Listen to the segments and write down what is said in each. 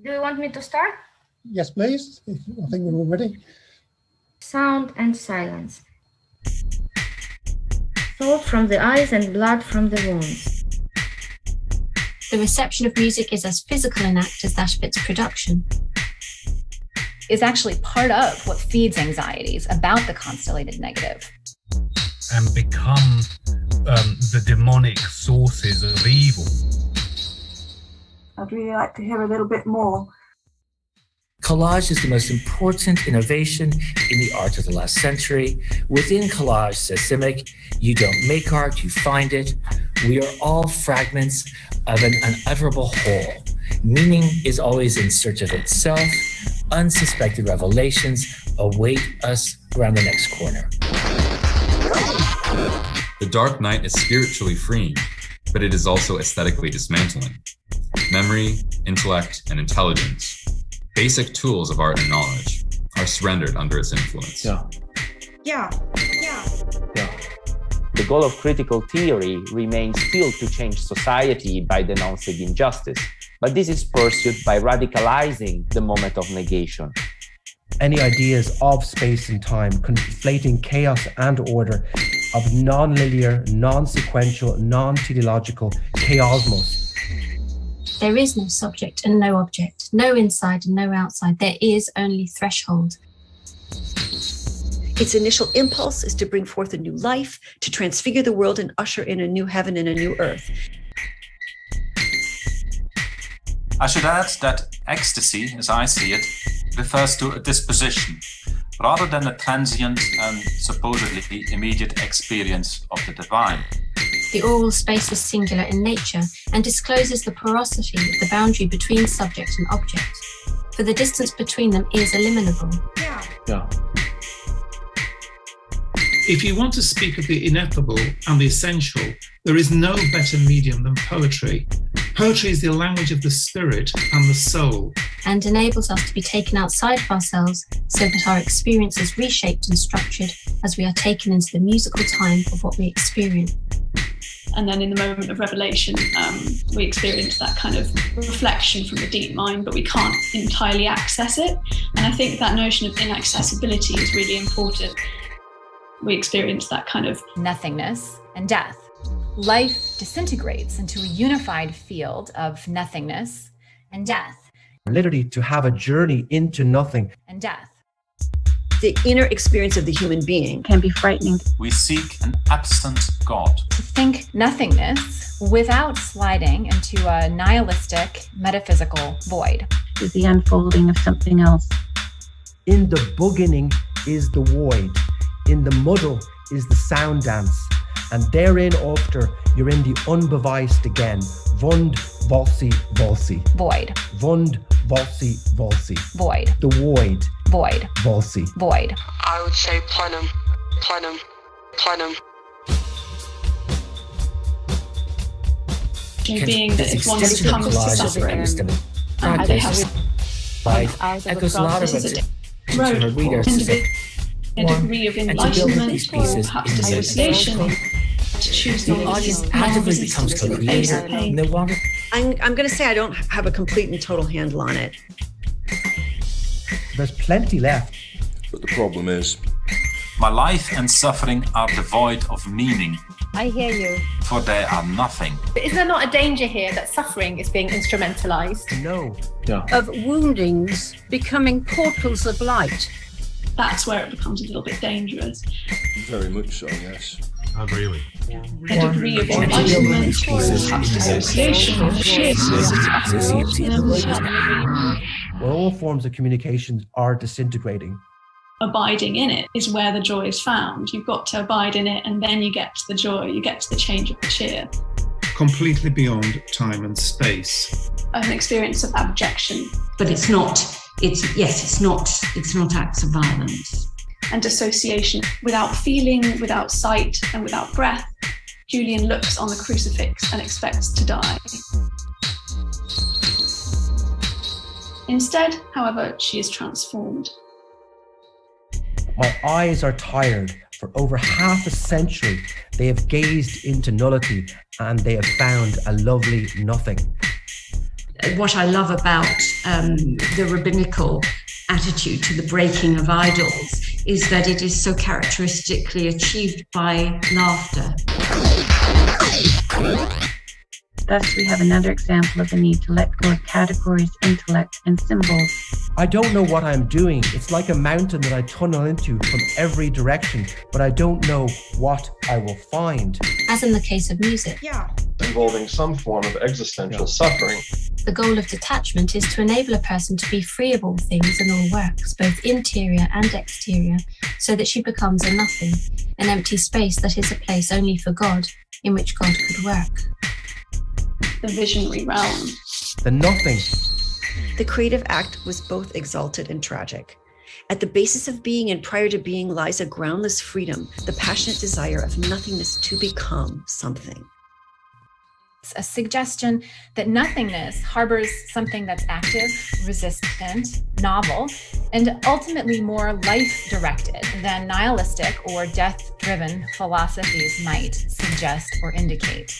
Do you want me to start? Yes, please. I think we're all ready. Sound and silence. Thought from the eyes and blood from the wounds. The reception of music is as physical an act as that of its production. Is actually part of what feeds anxieties about the constellated negative. And become the demonic sources of evil. I'd really like to hear a little bit more. Collage is the most important innovation in the art of the last century. Within collage, says Simic, you don't make art, you find it. We are all fragments of an unutterable whole. Meaning is always in search of itself. Unsuspected revelations await us around the next corner. The dark night is spiritually freeing, but it is also aesthetically dismantling. Memory, intellect, and intelligence, basic tools of art and knowledge, are surrendered under its influence. Yeah. The goal of critical theory remains still to change society by denouncing injustice, but this is pursued by radicalizing the moment of negation. Any ideas of space and time, conflating chaos and order, of non-linear, non-sequential, non-teleological chaosmos. There is no subject and no object, no inside and no outside. There is only threshold. Its initial impulse is to bring forth a new life, to transfigure the world and usher in a new heaven and a new earth. I should add that ecstasy, as I see it, refers to a disposition, rather than a transient and supposedly immediate experience of the divine. The oral space is singular in nature and discloses the porosity of the boundary between subject and object, for the distance between them is eliminable. Yeah. If you want to speak of the ineffable and the essential, there is no better medium than poetry. Poetry is the language of the spirit and the soul. And enables us to be taken outside of ourselves so that our experience is reshaped and structured as we are taken into the musical time of what we experience. And then in the moment of revelation, we experience that kind of reflection from the deep mind, but we can't entirely access it. And I think that notion of inaccessibility is really important. We experience that kind of nothingness and death. Life disintegrates into a unified field of nothingness and death. Literally to have a journey into nothing. And death. The inner experience of the human being can be frightening. We seek an absent God. To think nothingness without sliding into a nihilistic metaphysical void. Is the unfolding of something else. In the beginning is the void. In the muddle is the sound dance. And therein after you're in the unbeweist again. Vund, valsi, valsi. Void. Vund, valsi, valsi. Void. The void. Void. Valsi. Void. I would say plenum, plenum, plenum. Being that if one comes to suffering, they have life echoes louder to her readers. A degree of enlightenment or perhaps dissociation. The audience actively becomes co-creator. No longer. I'm going to say I don't have a complete and total handle on it. There's plenty left. But the problem is, my life and suffering are devoid of meaning. I hear you. For they are nothing. But is there not a danger here that suffering is being instrumentalized? No. Of woundings becoming portals of light. That's where it becomes a little bit dangerous. Very much so, yes. Oh, really? A degree of enlightenment or perhaps dissociation. Where all forms of communication are disintegrating. Abiding in it is where the joy is found. You've got to abide in it and then you get to the joy, you get to the change of the cheer. Completely beyond time and space. An experience of abjection. But it's not acts of violence. And dissociation. Without feeling, without sight, and without breath, Julian looks on the crucifix and expects to die. Instead, however, she is transformed. My eyes are tired. For over half a century, they have gazed into nullity and they have found a lovely nothing. What I love about the rabbinical attitude to the breaking of idols is that it is so characteristically achieved by laughter. Thus, we have another example of the need to let go of categories, intellect, and symbols. I don't know what I'm doing. It's like a mountain that I tunnel into from every direction, but I don't know what I will find. As in the case of music. Involving some form of existential suffering. The goal of detachment is to enable a person to be free of all things and all works, both interior and exterior, so that she becomes a nothing, an empty space that is a place only for God, in which God could work. The visionary realm. The nothing. The creative act was both exalted and tragic. At the basis of being and prior to being lies a groundless freedom, the passionate desire of nothingness to become something. It's a suggestion that nothingness harbors something that's active, resistant, novel, and ultimately more life-directed than nihilistic or death-driven philosophies might suggest or indicate.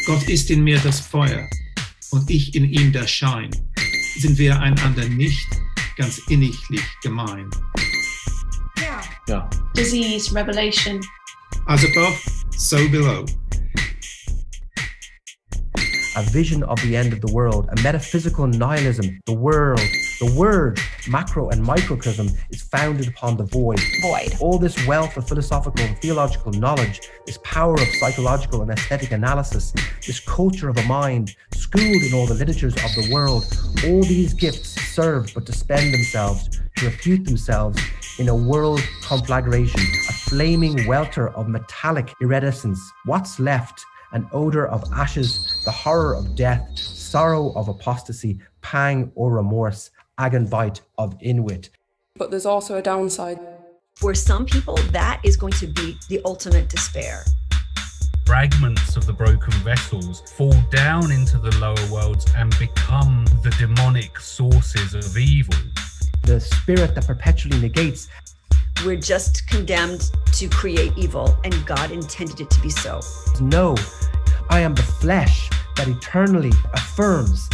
Gott ist in mir das Feuer und ich in ihm der Schein. Sind wir einander nicht ganz inniglich gemein? Yeah. Disease, revelation. As above, so below. A vision of the end of the world, a metaphysical nihilism. The world, the word, macro and microcosm, is founded upon the void. All this wealth of philosophical and theological knowledge, this power of psychological and aesthetic analysis, this culture of a mind, schooled in all the literatures of the world, all these gifts serve but to spend themselves, to refute themselves in a world conflagration, a flaming welter of metallic iridescence. What's left? An odor of ashes, the horror of death, sorrow of apostasy, pang or remorse, agonbite of inwit. But there's also a downside. For some people, that is going to be the ultimate despair. Fragments of the broken vessels fall down into the lower worlds and become the demonic sources of evil. The spirit that perpetually negates. We're just condemned to create evil, and God intended it to be so. No, I am the flesh that eternally affirms.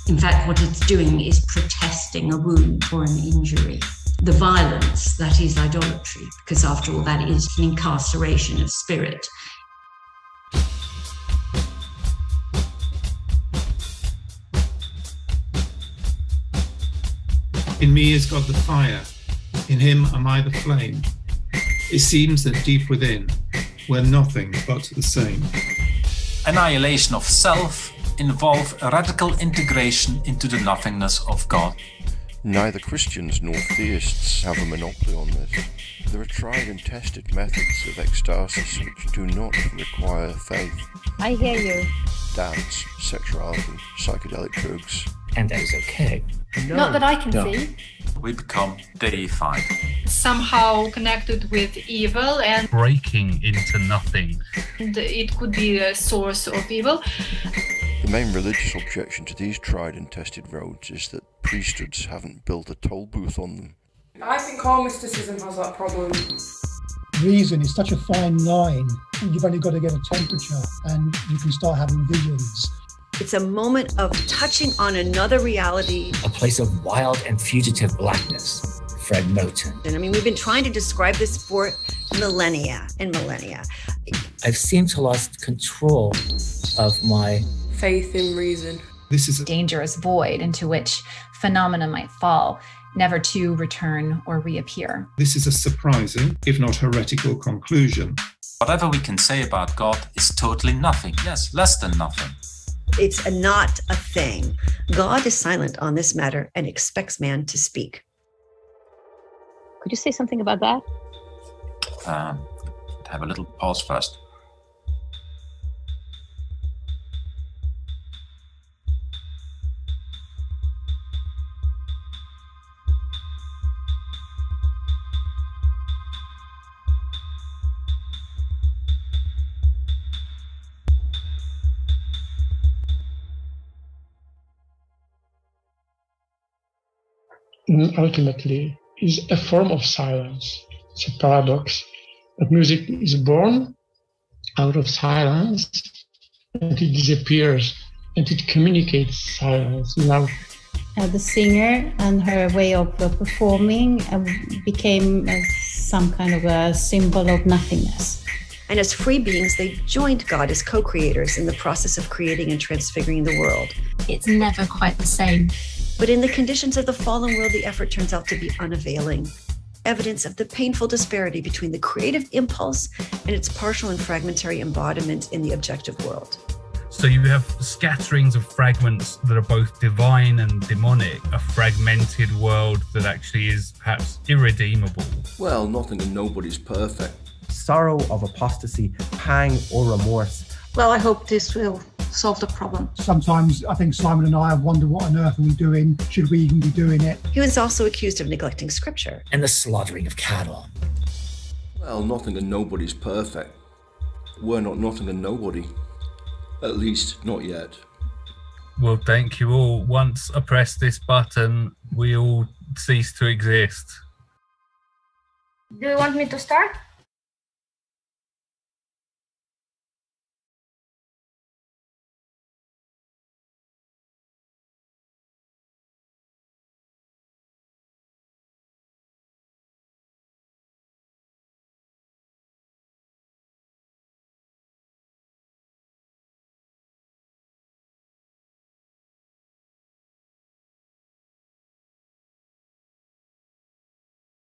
In fact, what it's doing is protesting a wound or an injury. The violence that is idolatry, because after all, that is an incarceration of spirit. In me is God the fire. In him am I the flame. It seems that deep within, we're nothing but the same. Annihilation of self involves a radical integration into the nothingness of God. Neither Christians nor theists have a monopoly on this. There are tried and tested methods of ecstasis which do not require faith. I hear you. Dance, sexuality, psychedelic drugs. And that is okay. No. Not that I can see. We become deified. Somehow connected with evil and breaking into nothing. And it could be a source of evil. The main religious objection to these tried and tested roads is that priesthoods haven't built a toll booth on them. I think all mysticism has that problem. Reason is such a fine line. You've only got to get a temperature and you can start having visions. It's a moment of touching on another reality. A place of wild and fugitive blackness. Fred Moten. And I mean, we've been trying to describe this for millennia and millennia. I've seemed to lost control of my faith in reason. This is a dangerous void into which phenomena might fall, never to return or reappear. This is a surprising, if not heretical, conclusion. Whatever we can say about God is totally nothing. Yes, less than nothing. It's not a thing. God is silent on this matter and expects man to speak. Could you say something about that? Have a little pause first. Ultimately is a form of silence. It's a paradox, but music is born out of silence and it disappears and it communicates silence, love. The singer and her way of performing became some kind of a symbol of nothingness. And as free beings, they joined God as co-creators in the process of creating and transfiguring the world. It's never quite the same. But in the conditions of the fallen world, the effort turns out to be unavailing. Evidence of the painful disparity between the creative impulse and its partial and fragmentary embodiment in the objective world. So you have scatterings of fragments that are both divine and demonic, a fragmented world that actually is perhaps irredeemable. Well, nothing and nobody's perfect. Sorrow of apostasy, pang or remorse. Well, I hope this will solve the problem. Sometimes I think Simon and I have wondered, what on earth are we doing? Should we even be doing it? He was also accused of neglecting scripture. And the slaughtering of cattle. Well, nothing and nobody's perfect. We're not nothing and nobody. At least, not yet. Well, thank you all. Once I press this button, we all cease to exist. Do you want me to start?